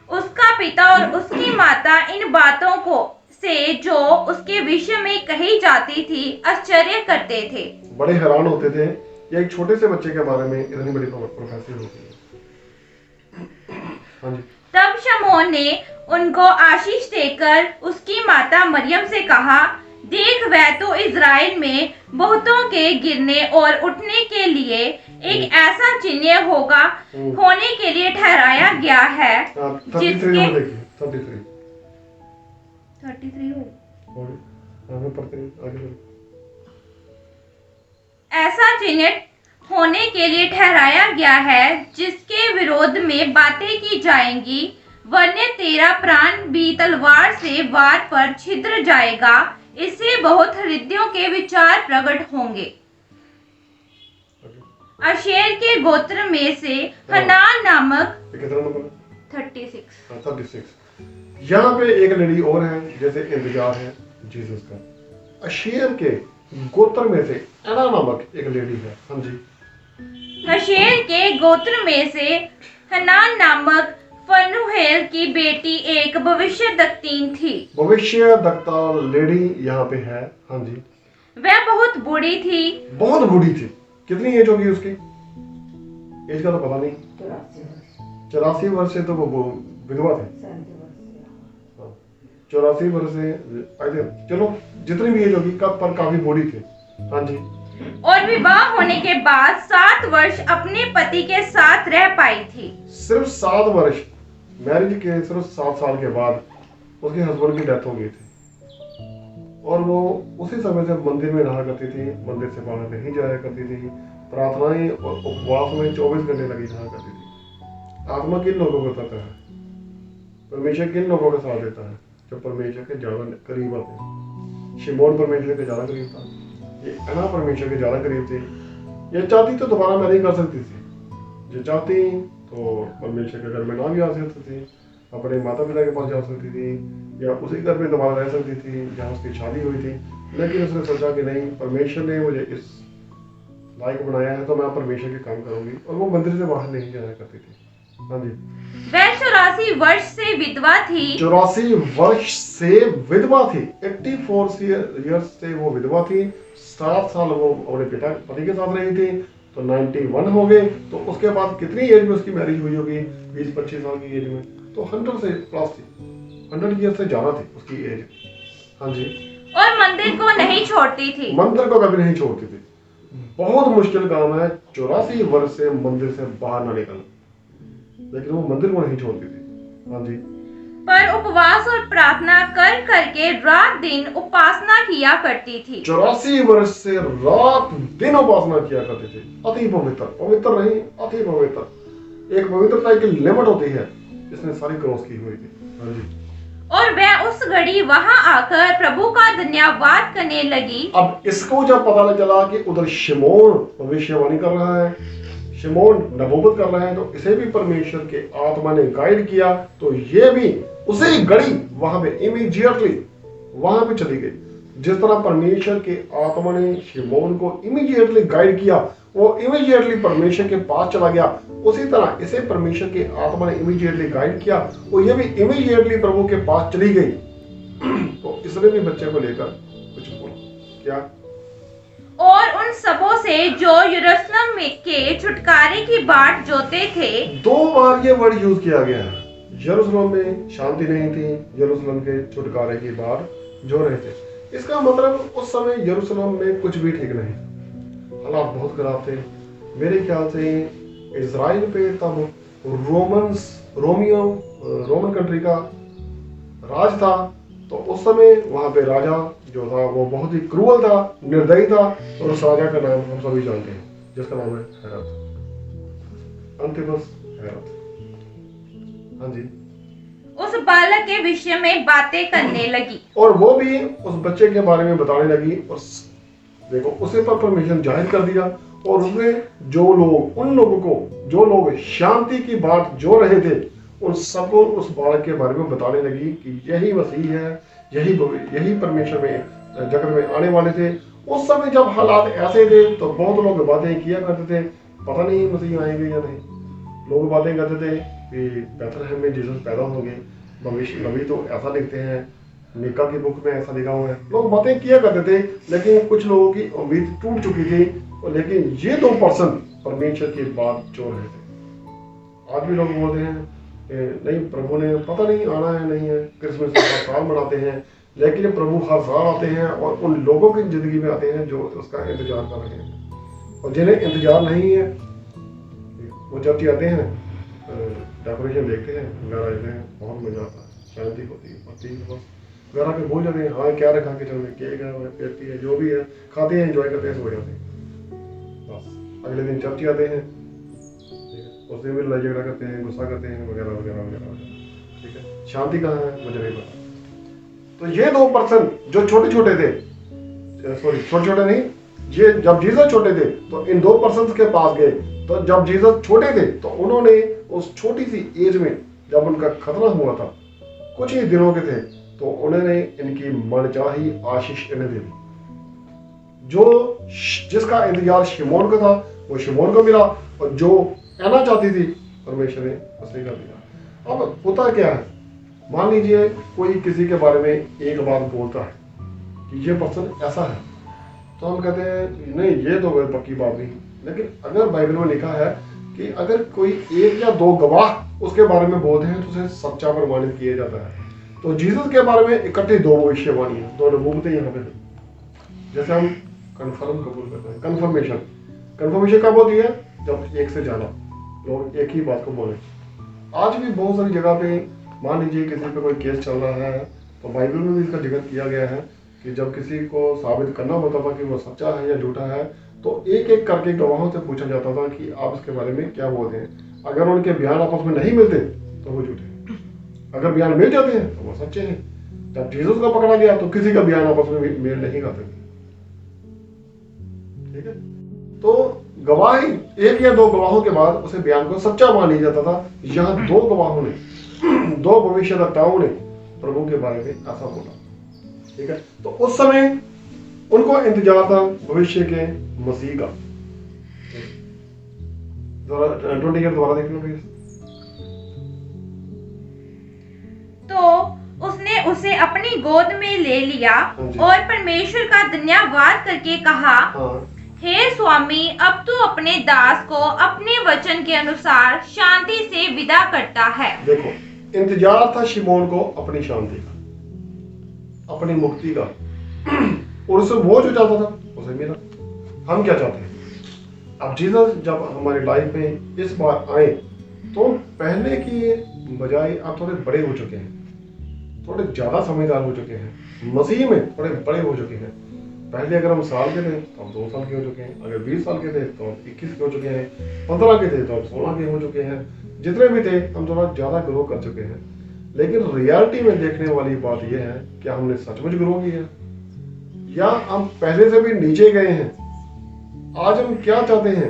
Speaker 2: उसका पिता और उसकी माता इन बातों को से जो उसके विषय में कही जाती थी आश्चर्य करते थे,
Speaker 1: बड़े हैरान होते थे। ये एक छोटे से बच्चे के बारे में इतनी बड़ी प्रोफेसी होती है। हाँ जी।
Speaker 2: तब शमौन ने उनको आशीष देकर उसकी माता मरियम से कहा, देख वह तो इज़राइल में बहुतों के गिरने और उठने के लिए एक ऐसा चिन्ह होने के लिए ठहराया गया है, जिसके 33 ऐसा चिन्ह होने के लिए ठहराया गया है जिसके विरोध में बातें की जाएंगी, वरने तेरा प्राण भी तलवार से वार पर छिद्र जाएगा। इससे बहुत हृदयों के विचार प्रकट होंगे। आशेर के गोत्र में से हनान नामक 36
Speaker 1: यहाँ पे एक लेडी और है जैसे इंतजार है जीसस का। आशेर के गोत्र में से एना नामक एक लेडी है। हाँ जी।
Speaker 2: आशेर के गोत्र में से हनान नामक फनुहेल की बेटी एक भविष्यद्वक्तीन थी।
Speaker 1: भविष्यद्वक्ता लेडी यहाँ पे है। हाँ जी।
Speaker 2: वह बहुत बूढ़ी थी।
Speaker 1: बहुत बूढ़ी थी। कितनी एज होगी उसकी? एज का तो पता नहीं। 84 वर्ष से तो वो विधवा थे। 84 वर्ष से चलो जितनी भी एज होगी पर काफी बूढ़ी थी। हाँ जी।
Speaker 2: और विवाह होने के बाद 7 वर्ष अपने पति के साथ रह पाई थी।
Speaker 1: सिर्फ 7 वर्ष, मैरिज के सिर्फ 7 साल के बाद उसके हस्बैंड की डेथ हो गई थी और वो उसी समय से मंदिर में रहा करती थी, मंदिर से बाहर नहीं जाया करती थी, प्रार्थनाएं और उपवास में 24 घंटे लगी रहा करती थी। आत्मा किन लोगों को बताता है? परमेश्वर किन लोगों का साथ देता है? जो परमेश्वर के ज्यादा करीब आते हैं। शिमोन परमेश्वर के ज्यादा करीब था, ये एना परमेश्वर के ज्यादा करीब थी। ये चाहती तो दोबारा मैरिज कर सकती थी, जो चाहती तो परमेश्वर के घर में ना भी आ सकती थी, अपने माता पिता के पास जा सकती थी या उसी घर में दोबारा रह सकती थी जहाँ उसकी शादी हुई थी। लेकिन उसने सोचा कि नहीं, परमेश्वर ने मुझे इस लायक बनाया है तो मैं परमेश्वर के काम करूंगी, और वो मंदिर से बाहर नहीं जाया करती थी। हाँ जी।
Speaker 2: वह 84 वर्ष से विधवा थी।
Speaker 1: 84 वर्ष से विधवा थी। 84 ईयर्स से वो विधवा थी। 7 साल वो अपने पति के साथ रही थी तो 91 हो गए। तो उसके बाद कितनी एज में उसकी मैरिज हुई होगी? 20-25 साल की एज में, तो 100 से प्लस थी। 100 ईयर से ज्यादा थी उसकी एज। हाँ जी।
Speaker 2: और मंदिर को नहीं छोड़ती थी।
Speaker 1: मंदिर को कभी नहीं छोड़ती थी। बहुत मुश्किल काम है 84 वर्ष से मंदिर से बाहर ना निकलना, लेकिन वो मंदिर को नहीं छोड़ती थी। हाँ जी।
Speaker 2: पर उपवास और प्रार्थना कर करके रात दिन उपासना किया करती थी।
Speaker 1: 84 वर्ष से रात दिन उपासना किया करती थी। अति पवित्र, पवित्र नहीं, अति पवित्र। एक पवित्रता की लिमिट होती है, इसने सारी क्रॉस की हुई थी। हाँ जी।
Speaker 2: और वह उस घड़ी वहां आकर प्रभु का धन्यवाद करने लगी।
Speaker 1: अब इसको जब पता चला कि उधर शिमोन भविष्यवाणी कर रहा है, शिमोन नबूवत कर रहा है, तो इसे भी परमेश्वर के आत्मा ने गाइड किया, तो ये भी उसी घड़ी वहां पे इमीडिएटली वहां पे चली गई। जिस तरह परमेश्वर के आत्मा ने शिमोन को इमीडिएटली गाइड किया, वो इमीडिएटली परमेश्वर के पास चला गया, उसी तरह इसे परमेश्वर के आत्मा ने इमीडिएटली गाइड किया, वो ये भी इमीडिएटली प्रभु के पास चली गई। तो इसने भी बच्चे को लेकर कुछ बोला क्या?
Speaker 2: और उन सबों से जो यरूशलेम के छुटकारे की बाट जोते थे।
Speaker 1: 2 बार ये वर्ड यूज किया गया है। यरूशलेम में शांति नहीं थी, यरूशलेम के छुटकारे की बाट जो रहे थे। इसका मतलब उस समय यरूशलेम में कुछ भी ठीक नहीं, हालात बहुत खराब थे। मेरे ख्याल से इजराइल पे तब रोमन कंट्री का राज था, तो उस समय वहां पे राजा जो था वो बहुत ही क्रूअल था, निर्दयी था, और उस राजा का नाम हम सभी जानते हैं, जिसका नाम है हेरोद, अंतिपस हेरोद। हाँ जी।
Speaker 2: उस बालक के विषय में बातें करने लगी,
Speaker 1: और वो भी उस बच्चे के बारे में बताने लगी, और देखो उसे पर परमेश्वर जाहिर कर दिया, और उसने उन लोगों को जो लोग शांति की बात जो रहे थे, उन सबको उस बालक के बारे में बताने लगी कि यही मसीह है, यही परमेश्वर में जगत में आने वाले थे। उस समय जब हालात ऐसे थे तो बहुत लोग बातें किया करते थे, पता नहीं मसीह आएंगे या नहीं। लोग बातें करते थे कि बेथलेहम में जीसस पैदा होंगे, भविष्य नबी तो ऐसा लिखते हैं, मीका की बुक में ऐसा लिखा हुआ है। लोग बातें किया करते थे, लेकिन कुछ लोगों की उम्मीद टूट चुकी थी, लेकिन ये 2% परमेश्वर की बात जो रहे थे। आज भी लोग बोलते हैं नहीं प्रभु ने पता नहीं आना है नहीं है, क्रिसमस हर साल मनाते हैं, लेकिन प्रभु हर साल आते हैं और उन लोगों की ज़िंदगी में आते हैं जो उसका इंतजार कर रहे हैं। और जिन्हें इंतजार नहीं है वो चर्च आते हैं, डेकोरेशन देखते हैं, घर आते हैं, बहुत मज़ा आता है, शांति होती है, पति बस घर आके भूल जाते हैं हाँ क्या रखा के चल में, केक है, पेटी है, जो भी है, खाते हैं, एंजॉय करते हैं, सो जाते हैं। बस अगले दिन चर्च आते हैं, उस दिन भी लड़ाई झगड़ा करते हैं, गुस्सा करते हैं, वगैरह वगैरह वगैरह। ठीक है, शांति कहाँ है मुझे नहीं पता। तो ये 2% जो छोटे छोटे थे, सॉरी छोटे छोटे नहीं, ये जब जीसस छोटे थे तो इन 2% के पास गए, तो जब जीसस छोटे थे तो उन्होंने उस छोटी सी एज में जब उनका खतना हुआ था, कुछ ही दिनों के थे, तो उन्होंने इनकी मनचाही आशीष इन्हें दे दी। जो जिसका इंतजार शिमोन को था वो शिमोन को मिला, और जो कहना चाहती थी परमेश्वर ने उसे कर दिया। अब होता क्या है, मान लीजिए कोई किसी के बारे में एक बात बोलता है कि ये पर्सन ऐसा है, तो हम कहते हैं नहीं ये तो कोई पक्की बात नहीं। लेकिन अगर बाइबल में लिखा है कि अगर कोई 1 या 2 गवाह उसके बारे में बोलते हैं तो उसे सच्चा प्रमाणित किया जाता है। तो जीसस के बारे में इकट्ठे 2 भविष्यवाणी है, 2 नबूवतें यहाँ पे हैं। जैसे हम कन्फर्म कबूल करते हैं, कन्फर्मेशन कब होती है, जब एक से ज्यादा लोग एक ही बात को बोले। आज भी बहुत सारी जगह पे मान लीजिए किसी पे कोई केस चल रहा है, तो बाइबल में भी इसका जिक्र किया गया है कि जब किसी को साबित करना होता था कि वो सच्चा है या झूठा है, तो एक एक करके गवाहों से पूछा जाता था कि आप इसके बारे में क्या बोलते हैं। अगर उनके बयान आपस में नहीं मिलते तो वो झूठे हैं, अगर बयान मिल जाते हैं तो वो सच्चे हैं। जब जीसस को पकड़ा गया तो किसी का बयान आपस में मेल नहीं खाते थे। ठीक है, तो गवाही 1 या 2 गवाहों के बाद उसे बयान को सच्चा मान लिया जाता था। यहाँ 2 गवाहों ने 2 भविष्यद्वक्ताओं ने प्रभु के बारे में ऐसा बोला। ठीक है, तो उस समय उनको इंतजार था भविष्य के मसीह का। 20 दोबारा देख लो प्लीज।
Speaker 2: तो उसने उसे अपनी गोद में ले लिया और परमेश्वर का धन्यवाद करके कहा, हे स्वामी, अब तू अपने दास को अपने वचन के अनुसार शांति से विदा करता है।
Speaker 1: देखो, इंतजार था शिमोन को अपनी शांति का, अपनी मुक्ति का, और उसे वो जो चाहता था उसे मिला। हम क्या चाहते हैं? अब जीसस जब हमारी लाइफ में इस बार आए तो पहले की बजाय अब थोड़े बड़े हो चुके हैं, थोड़े ज्यादा समझदार हो चुके हैं, मसीह में थोड़े बड़े हो चुके हैं। पहले अगर हम साल के थे तो हम 2 साल के हो चुके हैं, अगर 20 साल के थे तो हम 21 के हो चुके हैं, 15 के थे तो हम 16 के हो चुके हैं। जितने भी थे हम थोड़ा ज्यादा ग्रो कर चुके हैं। लेकिन रियलिटी में देखने वाली बात यह है कि हमने सचमुच ग्रो किया या हम पहले से भी नीचे गए हैं। आज हम क्या चाहते हैं?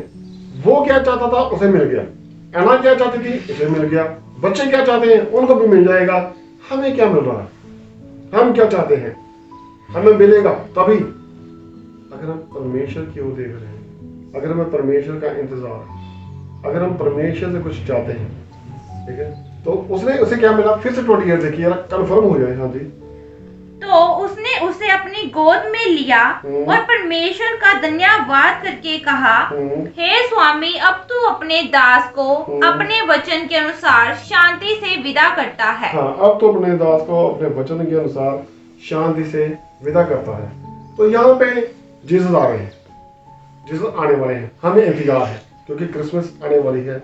Speaker 1: वो क्या चाहता था उसे मिल गया, एना क्या चाहती थी उसे मिल गया, बच्चे क्या चाहते हैं उनको भी मिल जाएगा। हमें क्या मिल रहा है? हम क्या चाहते हैं हमें मिलेगा तभी अगर हम परमेश्वर की ओर देख रहे हैं, अगर हमें परमेश्वर का इंतजार है, अगर हम परमेश्वर से कुछ चाहते हैं। ठीक है, तो उसने उसे क्या मिला? फिर से 20 ईयर देखिए, कंफर्म हो जाए। हाँ जी,
Speaker 2: तो उसने उसे अपनी गोद में लिया और परमेश्वर का धन्यवाद करके कहा, हे स्वामी, अब तू अपने दास को अपने वचन के अनुसार शांति से विदा करता है।
Speaker 1: हाँ, अब तो अपने दास को अपने वचन के अनुसार शांति से विदा करता है। तो यहाँ पे जीसस आ रहे हैं, जीसस आने वाले हैं, हमें इंतजार है क्योंकि क्रिसमस आने वाली है।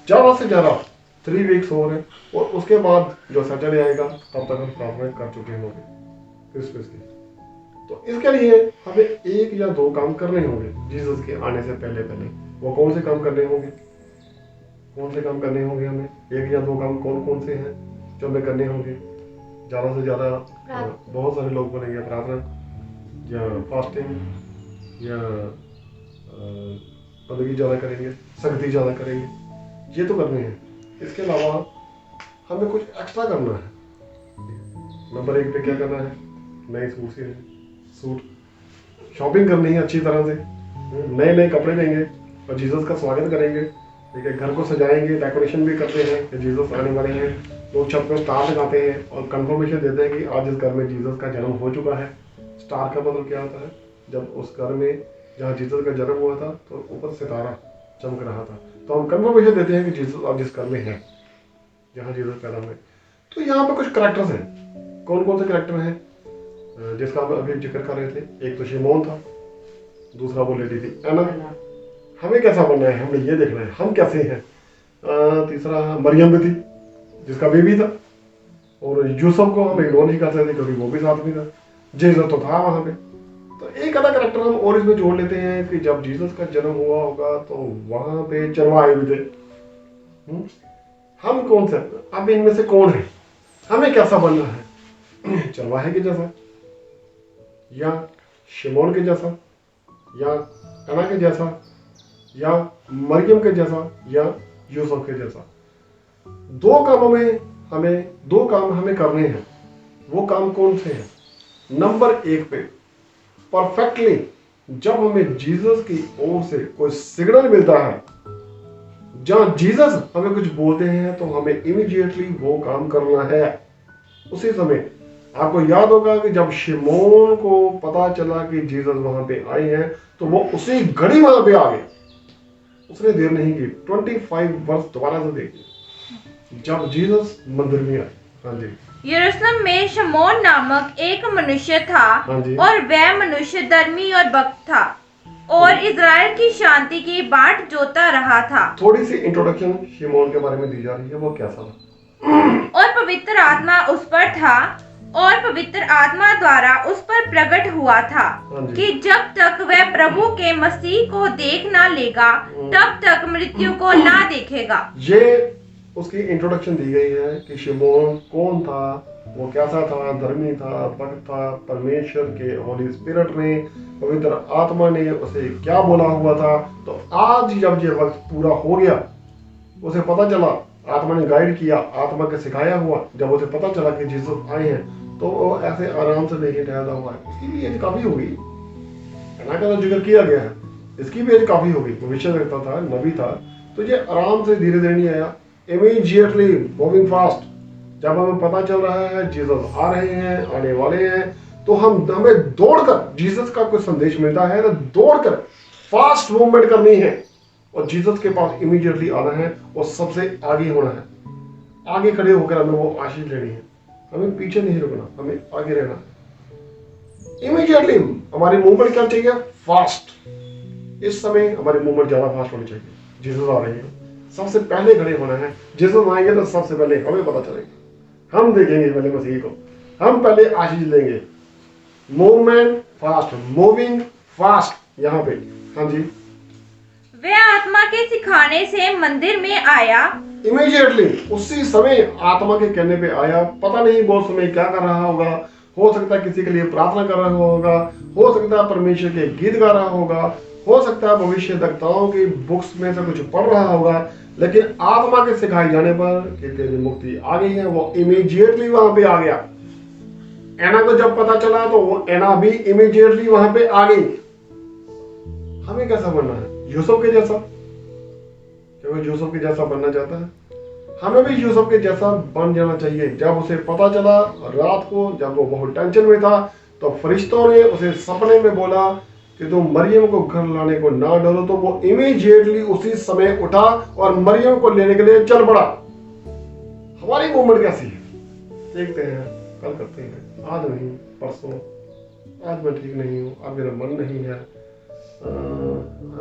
Speaker 1: ज्यादा से ज्यादा 3 वीक्स हो रहे हैं, और उसके बाद जो सैटरडे आएगा तब तक हम प्रार्थना कर चुके होंगे क्रिसमस की। तो इसके लिए हमें 1 या 2 काम करने होंगे जीसस के आने से पहले पहले। वो कौन से काम करने होंगे? कौन से काम करने होंगे हमें? 1 या 2 काम कौन कौन से हैं जो हमें करने होंगे? ज़्यादा से ज़्यादा बहुत सारे लोग बोलेंगे प्रार्थना या फास्टिंग या बंदगी ज़्यादा करेंगे, सख्ती ज़्यादा करेंगे, ये तो करने हैं। इसके अलावा हमें कुछ एक्स्ट्रा करना है। नंबर 1 पे क्या करना है? नए सूट शॉपिंग करनी है अच्छी तरह से, नए नए कपड़े लेंगे और जीसस का स्वागत करेंगे। ठीक है, घर को सजाएंगे, डेकोरेशन भी करते हैं कि जीसस आने वाले हैं। लोग छत पर स्टार लगाते हैं और कंफर्मेशन देते हैं कि आज इस घर में जीसस का जन्म हो चुका है। स्टार का मतलब क्या होता है? जब उस घर में जहाँ जीसस का जन्म हुआ था तो ऊपर सितारा चमक रहा था, तो हम कंफर्मेशन देते हैं कि जीसस आज इस घर में है। जहाँ जीसस पैदा हुए। तो यहाँ पे कुछ करैक्टर्स हैं। कौन कौन से करैक्टर हैं जिसका हम अभी जिक्र कर रहे थे? एक तो शिमोन था, दूसरा वो लेडी थी एना। हमें कैसा बनना है, हमें ये देखना है हम कैसे हैं। तीसरा मरियम भी थी जिसका बेबी था, और यूसुफ को हम इग्नोर नहीं कर सकते क्योंकि वो भी साथ में था। जीसस तो था वहाँ पे। तो एक आधा करैक्टर हम और इसमें जोड़ लेते हैं कि जब जीसस का जन्म हुआ होगा तो वहाँ पे चरवाहे भी थे। हम कौन से, अब इनमें से कौन है, हमें कैसा बनना है? चरवाहे के जैसा, या शिमोन के जैसा, या अना के जैसा, या मरियम के जैसा, या यूसुफ के जैसा? दो काम हमें करने हैं। वो काम कौन से हैं? नंबर 1 पे परफेक्टली जब हमें जीसस की ओर से कोई सिग्नल मिलता है, जहां जीसस हमें कुछ बोलते हैं, तो हमें इमीडिएटली वो काम करना है उसी समय। आपको याद होगा कि जब शिमोन को पता चला कि जीसस वहां पे आए हैं, तो वो उसी घड़ी वहां पे आ गए। उसने देर नहीं की। 25 वर्ष दोबारा से देखिए, जब जीसस मंदिर में आए। हाँ जी।
Speaker 2: यरूशलेम में शमौन नामक एक मनुष्य था,
Speaker 1: हाँ जी।
Speaker 2: और वह मनुष्य धर्मी और भक्त था और इज़राइल की शांति की बाट जोता रहा था।
Speaker 1: थोड़ी सी इंट्रोडक्शन शिमोन के बारे में दी जा रही है। वो कैसा था?
Speaker 2: और पवित्र आत्मा उस पर था, और पवित्र आत्मा द्वारा उस पर प्रकट हुआ था कि जब तक वह प्रभु के मसीह को देख ना लेगा, तब तक मृत्यु को ना देखेगा।
Speaker 1: ये उसकी इंट्रोडक्शन दी गई है कि शिमोन कौन था, वो कैसा था, धर्मी था, भक्त था, परमेश्वर के होली स्पिरिट ने, पवित्र आत्मा ने उसे क्या बोला हुआ था। तो आज जब ये वक्त पूरा हो गया, उसे पता चला, आत्मा ने गाइड किया, आत्मा के सिखाया हुआ, जब उसे पता चला कि जीसस आए हैं, तो वो ऐसे आराम से नहीं ठहरा हुआ है। उसकी भी एज काफी होगी, का तो जिक्र किया गया है, इसकी भी एज काफी होगी। भविष्यवक्ता था, नबी था, तो ये आराम से धीरे धीरे नहीं आया। इमीडिएटली मूविंग फास्ट, जब हमें पता चल रहा है जीसस आ रहे हैं, आने वाले हैं, तो हमें दौड़कर, जीसस का कोई संदेश मिलता है तो दौड़कर फास्ट मूवमेंट करनी है और जीसस के पास इमीडिएटली आना है और सबसे आगे होना है। आगे खड़े होकर हमें वो आशीष लेनी है। हमें पीछे नहीं रुकना, हमें आगे रहना है। इमीडिएटली हमारी मूवमेंट क्या चाहिए? फास्ट। इस समय हमारी मूवमेंट ज्यादा फास्ट होनी चाहिए। जीसस आ रहे हैं, सबसे पहले खड़े होना है। जीसस आएंगे तो सबसे पहले हमें पता चलेगा, हम देखेंगे पहले मसीह को, हम पहले आशीष लेंगे। मूवमेंट फास्ट, मूविंग फास्ट यहाँ पे। हाँ जी।
Speaker 2: वह आत्मा के सिखाने से मंदिर में आया।
Speaker 1: इमीडिएटली उसी समय आत्मा के कहने पे आया। पता नहीं वो समय क्या कर रहा होगा, हो सकता है किसी के लिए प्रार्थना कर रहा होगा, हो सकता है परमेश्वर के गीत गा रहा होगा, हो सकता है भविष्य वक्ताओं की बुक्स में से कुछ पढ़ रहा होगा, लेकिन आत्मा के सिखाए जाने पर कि तेरी मुक्ति आ गई है, वो इमीडिएटली वहां पे आ गया। एना को जब पता चला तो वो एना भी इमीडिएटली वहां पे आ गई। हमें कैसा बनना है? यूसुफ के जैसा। क्या कोई यूसुफ के जैसा बनना चाहता है? हमें भी यूसुफ के जैसा बन जाना चाहिए। जब उसे पता चला रात को, जब वो बहुत टेंशन में था, तो फरिश्तों ने उसे सपने में बोला कि तुम मरियम को घर लाने को ना डरो, तो वो इमीडिएटली उसी समय उठा और मरियम को लेने के लिए चल पड़ा। हमारी मूवमेंट कैसी है? देखते हैं, कल करते हैं, आज नहीं, परसों, आज मैं ठीक नहीं हूँ, आज मेरा मन नहीं है,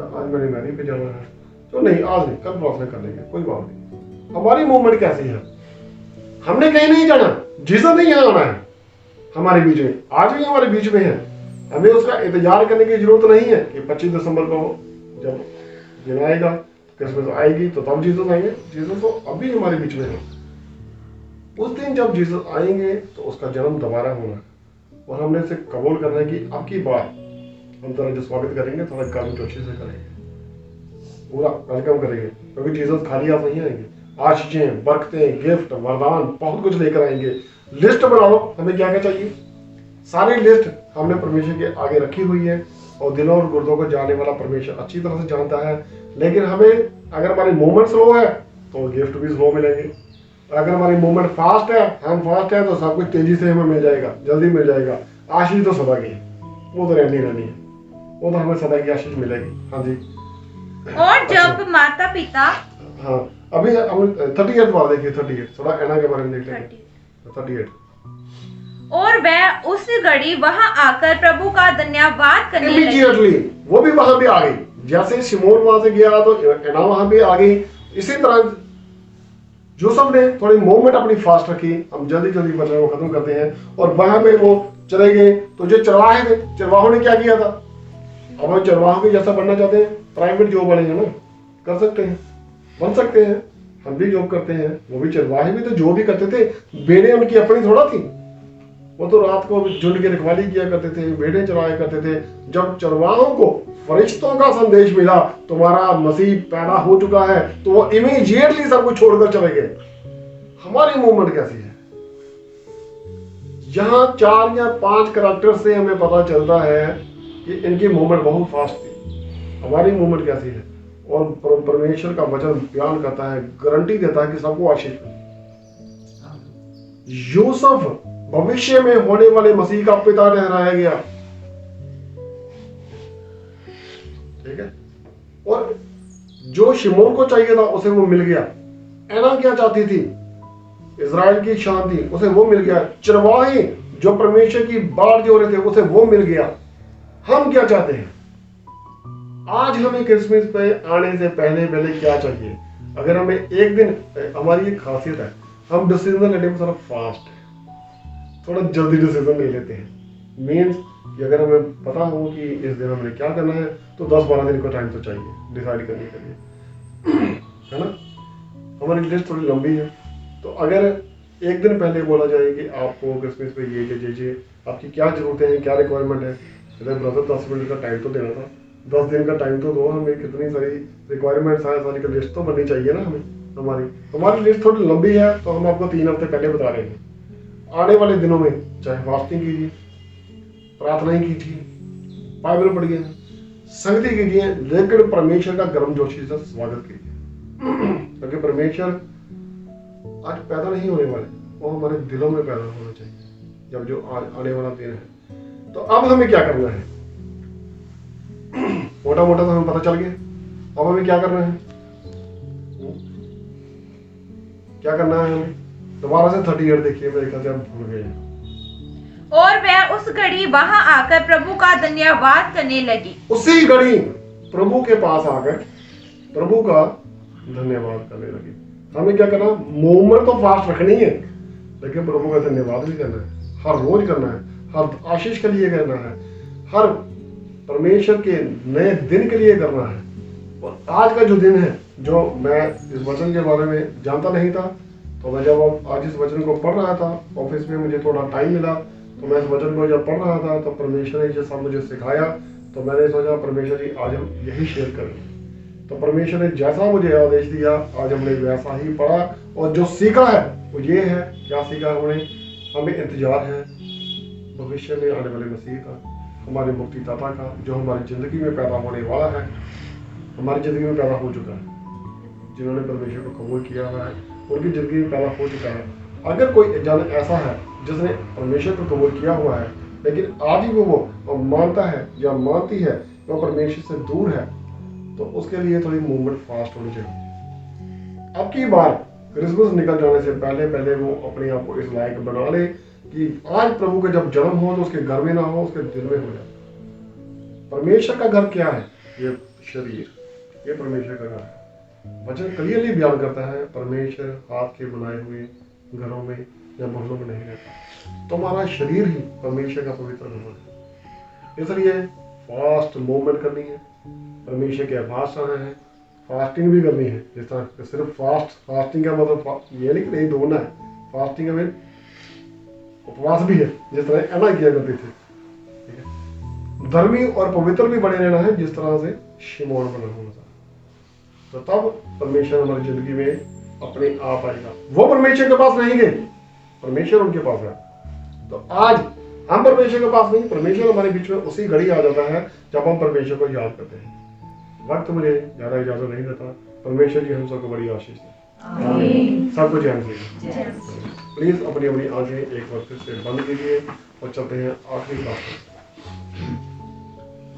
Speaker 1: आज मैंने मैरी पे जाना है, तो नहीं आज नहीं, कल प्रार्थना कर लेंगे, कोई बात नहीं। हमारी मूवमेंट कैसी है? हमने कहीं नहीं जाना, जीसस नहीं यहाँ आना है हमारे बीच में, आज भी हमारे बीच में है। हमें उसका इंतजार करने की जरूरत नहीं है कि 25 दिसंबर को जब दिन आएगा, क्रिसमस आएगी तो तब जीसस आएंगे। जीसस तो अभी हमारे बीच में है। उस दिन जब जीसस आएंगे तो उसका जन्म दोबारा होना है और हमने इसे कबूल करना है कि अब की बार हम तरह जो स्वागत करेंगे, थोड़ा काम अच्छे से करेंगे, पूरा वेलकम करेंगे, क्योंकि जीसस खाली हाथ नहीं आएंगे। आशीषें, बरकतें, गिफ्ट, वरदान बहुत कुछ लेकर आएंगे। लिस्ट बना लो, हमें क्या क्या चाहिए। सारी लिस्ट हमने परमेश्वर के आगे रखी हुई है और दिलों और गुर्दों को जानने वाला परमेश्वर अच्छी तरह से जानता है। लेकिन हमें अगर हमारी मूवमेंट स्लो है तो गिफ्ट भी स्लो मिलेंगे। अगर हमारी मूवमेंट फास्ट है, हम फास्ट है, तो सब कुछ तेजी से हमें मिल जाएगा, जल्दी मिल जाएगा। आशीष तो सदा की है, वो तो रहनी है, वो तो हमें सदा की आशीष मिलेगी। हाँ जी।
Speaker 2: और जब माता पिता,
Speaker 1: हाँ, अभी हम 38 वाला देखिए, 38 थोड़ा एना के बारे में देख लेंगे। 38
Speaker 2: और वह उस घड़ी वहां आकर प्रभु का धन्यवाद करने लगी।
Speaker 1: इमीडिएटली वो भी वहां भी आ गई, जैसे शिमोन वहां से गया तो एना वहां भी आ गई। इसी तरह यूसुफ ने थोड़ी मूवमेंट अपनी फास्ट रखी। हम जल्दी जल्दी वचन को खत्म करते हैं। और वहां पे वो चले गए तो जो चरवाहे थे, चरवाहों ने क्या किया था? अब हम चरवाहों के जैसा बनना चाहते हैं, प्राइवेट जॉब वाले हैं ना, कर सकते हैं, बन सकते हैं। हम भी जॉब करते हैं, वो भी चरवाहे भी तो जो भी करते थे। भेड़ें उनकी अपनी थोड़ा थी, वो तो रात को झुंड की रखवाली किया करते थे, भेड़ें चराया करते थे। जब चरवाहों को फरिश्तों का संदेश मिला तुम्हारा मसीह पैदा हो चुका है, तो वो इमीडिएटली सब कुछ छोड़कर चले गए। हमारी मूवमेंट कैसी है? यहाँ 4 या 5 करैक्टर से हमें पता चलता है कि इनकी मूवमेंट बहुत फास्ट थी। हमारी मूवमेंट कैसी है? और परमेश्वर का वचन बयान करता है, गारंटी देता है कि सबको आशीष मिलेगी। यूसुफ भविष्य में होने वाले मसीह का पिता ठहराया गया, ठीक है। और जो शिमोन को चाहिए था उसे वो मिल गया। एना क्या चाहती थी? इजराइल की शांति, उसे वो मिल गया। चरवाहे जो परमेश्वर की बात जो रहे थे, उसे वो मिल गया। हम क्या चाहते हैं? आज हमें क्रिसमस पे आने से पहले क्या चाहिए? अगर हमें एक दिन, हमारी एक खासियत है, हम डिसीजन लेने में थोड़ा फास्ट है, थोड़ा जल्दी डिसीजन ले लेते हैं। मीन्स कि अगर हमें पता हो कि इस दिन हमें क्या करना है, तो 10-12 दिन का टाइम तो चाहिए डिसाइड करने के लिए, है ना। हमारी लिस्ट थोड़ी लंबी है, तो अगर एक दिन पहले बोला जाए कि आपको क्रिसमस पे ये चाहिए, आपकी क्या जरूरतें हैं, क्या रिक्वायरमेंट है, अरे ब्रदर 10 मिनट का टाइम तो देना था, 10 दिन का टाइम तो दो। हमें कितनी सारी रिक्वायरमेंट्स है, सारी लिस्ट तो बननी चाहिए ना हमें। हमारी लिस्ट थोड़ी लंबी है, तो हम आपको 3 हफ्ते पहले बता रहे हैं। आने वाले दिनों में चाहे फास्टिंग कीजिए, प्रार्थनाएं कीजिए, बाइबल पढ़िए, संगति कीजिए, लेकिन परमेश्वर का गर्मजोशी से स्वागत कीजिए। क्योंकि परमेश्वर आज पैदा नहीं होने वाले, वो हमारे दिलों में पैदा होना चाहिए जब जो आने वाला दिन है। तो अब हमें क्या करना है? मोटा मोटा तो हमें पता चल गया। अब हमें क्या करना है? क्या करना है हमें? दोबारा से 38 देखिए, मेरे ख्याल से हम भूल गए।
Speaker 2: और वह उस घड़ी वहां आकर प्रभु का धन्यवाद करने लगी।
Speaker 1: उसी घड़ी प्रभु के पास आकर प्रभु का धन्यवाद करने लगी। हमें क्या करना? मूवमेंट तो फास्ट रखनी है, लेकिन प्रभु का धन्यवाद भी करना है, हर रोज करना है, हर आशीष के लिए करना है, हर परमेश्वर के नए दिन के लिए करना है। और आज का जो दिन है, जो मैं इस वचन के बारे में जानता नहीं था, तो मैं जब आज इस वचन को पढ़ रहा था, ऑफिस में मुझे थोड़ा टाइम मिला, तो मैं इस वचन को जब पढ़ रहा था, तो परमेश्वर ने ये सब मुझे सिखाया। तो मैंने सोचा परमेश्वर जी आज हम यही शेयर करेंगे। तो परमेश्वर ने जैसा मुझे आदेश दिया, आज हमने वैसा ही पढ़ा। और जो सीखा है वो ये है, क्या सीखा हमने? हमें इंतजार है भविष्य में आने वाले मसीह का, हमारे मुक्तिदाता का, जो हमारी जिंदगी में पैदा होने वाला है, हमारी जिंदगी में पैदा हो चुका है। जिन्होंने परमेश्वर को कबूल किया हुआ है, उनकी जिंदगी में पैदा हो चुका है। अगर कोई जन ऐसा है जिसने परमेश्वर को कबूल किया हुआ है, लेकिन आज ही वो मानता है या मानती है वो परमेश्वर से दूर है, तो उसके लिए थोड़ी मूवमेंट फास्ट होनी चाहिए। अब की बार क्रिसमस निकल जाने से पहले वो अपने आप को इस लायक बना ले कि आज प्रभु का जब जन्म हो तो उसके घर में ना हो, उसके दिल में हो जाए। परमेश्वर का घर क्या है? ये शरीर, ये परमेश्वर का घर है। वचन क्लियरली बयान करता है, परमेश्वर हाथ के बनाए हुए घरों में या महलों में नहीं रहता। तुम्हारा शरीर ही परमेश्वर का पवित्र भवन है। इसलिए फास्ट मूवमेंट करनी है, परमेश्वर के आभास आना है, फास्टिंग भी करनी है। जिस तरह सिर्फ फास्टिंग का मतलब ये नहीं दौड़ना है, फास्टिंग में उपवास भी है, जिस तरह एना किया करते थे। ठीक है, धर्मी और पवित्र भी बने रहना है, जिस तरह से शिमोन बना होना था। तो तब परमेश्वर हमारी जिंदगी में अपने आप आएगा। वो परमेश्वर के पास नहीं गए, परमेश्वर उनके पास है। तो आज हम परमेश्वर के पास नहीं, परमेश्वर हमारे बीच में उसी घड़ी आ जाता है जब हम परमेश्वर को याद करते हैं। वक्त मुझे ज्यादा इजाजत नहीं देता। परमेश्वर जी हम सबको बड़ी आशीष दें, सबको जय मसीह। प्लीज अपनी अपनी आंखें एक वक्त से बंद कीजिए और चलते हैं आखिरी क्लास में।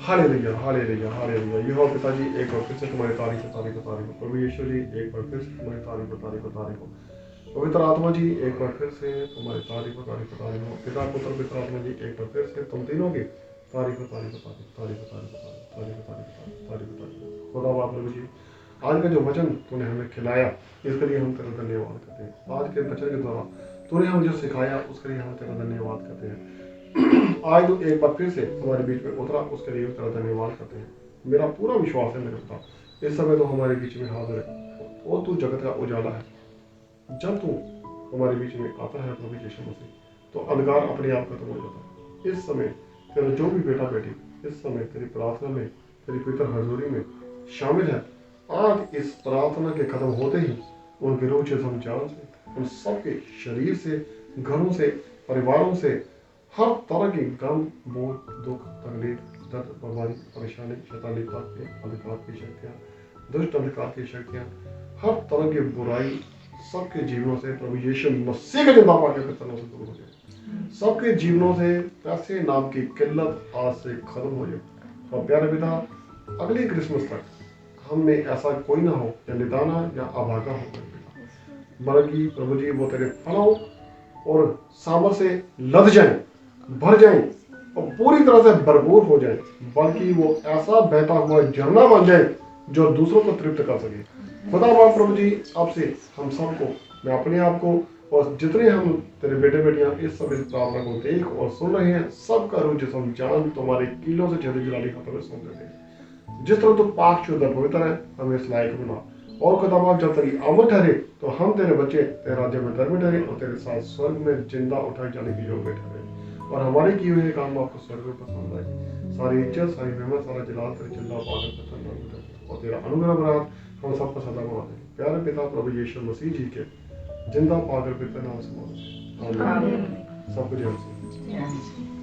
Speaker 1: Hallelujah hallelujah hallelujah. यहोवा पिताजी एक बार फिर से तुम्हारी तारीफ तारीफ तारीफ। प्रभु यीशु जी एक बार फिर से तुम्हारी तारीफ तारीफ तारीफ। पवित्र आत्मा जी एक बार फिर से तुम्हारी तारीफ तारीफ तारीफ। पिता पुत्र पवित्र आत्मा जी एक बार फिर से तुम तीनों की तारीफ तारीफ तारीफ तारीफ तारीफ तारीफ तारीफ तारीफ तारीफ। खुदा बाप प्रभु जी आज का जो वचन तूने हमें खिलाया इसके लिए हम तेरा धन्यवाद करते हैं। आज के वचन के द्वारा तूने हमें जो सिखाया उसके लिए हम तेरा धन्यवाद करते हैं। आज तो एक बार फिर से हमारे बीच में उतरा उसके लिए तेरा धन्यवाद करते हैं। मेरा पूरा विश्वास है मेरे पिता इस समय तो हमारे बीच में हाजिर है और तू जगत का उजाला है। जब तू हमारे बीच में आता है प्रभु यीशु मसीह तो अंधकार अपने आप खत्म हो जाता है। इस समय तेरा जो भी बेटा बेटी इस समय तेरी प्रार्थना में तेरी पवित्र हजूरी में शामिल है, आज इस प्रार्थना के खत्म होते ही उनके रूह से समझान से उन सबके शरीर से घरों से परिवारों से हर तरह की गम बोझ दुख तकलीफ दर्द बीमारी परेशानी शैतानी के अंधकार की शक्तियाँ दुष्ट अंधकार की शक्तियाँ हर तरह की बुराई सबके जीवनों से प्रभु यीशु मसीह के जिंदा पाके खत्म से दूर हो जाए। सबके जीवनों से पैसे नाम की किल्लत आज से खत्म हो जाए। और प्यारे पिता अगली क्रिसमस तक हम में ऐसा कोई ना हो या निदाना या अभागा हो, बल्कि प्रभु जी वो तेरे फलों और सामर से लद जाए भर जाए और पूरी तरह से भरपूर हो जाए, बल्कि वो ऐसा बहता हुआ झरना बन जाए जो दूसरों को तृप्त कर सके। खुदा बाप प्रभु जी आपसे हम सबको मैं अपने आप को और जितने हम तेरे बेटे बेटियां इस सब इस प्रार्थना को देख और सुन रहे हैं सबका रूह जिसम जान तुम्हारे कीलों से जली जलाली हाथों में सौंप देते हैं। जिस तरह तो पाक शुद्ध पवित्र है हमें इस लायक बना और खुदा बाप जब तेरी आमद ठहरे तो हम तेरे बच्चे तेरे राज्य में धर्म ठहरे और तेरे साथ स्वर्ग में जिंदा उठाए जाने की योग्य ठहरे और हमारे किए हुए काम आपको स्वर्ग में पसंद आए। सारी इज्जत सारी मेहनत सारा जलाल तेरे जिंदा पाकर और तेरा अनुग्रह बरात हम सबको सदा बना दे। प्यारे पिता प्रभु यीशु मसीह जी के जिंदा पाकर पिता नाम से सबको जय मसीह।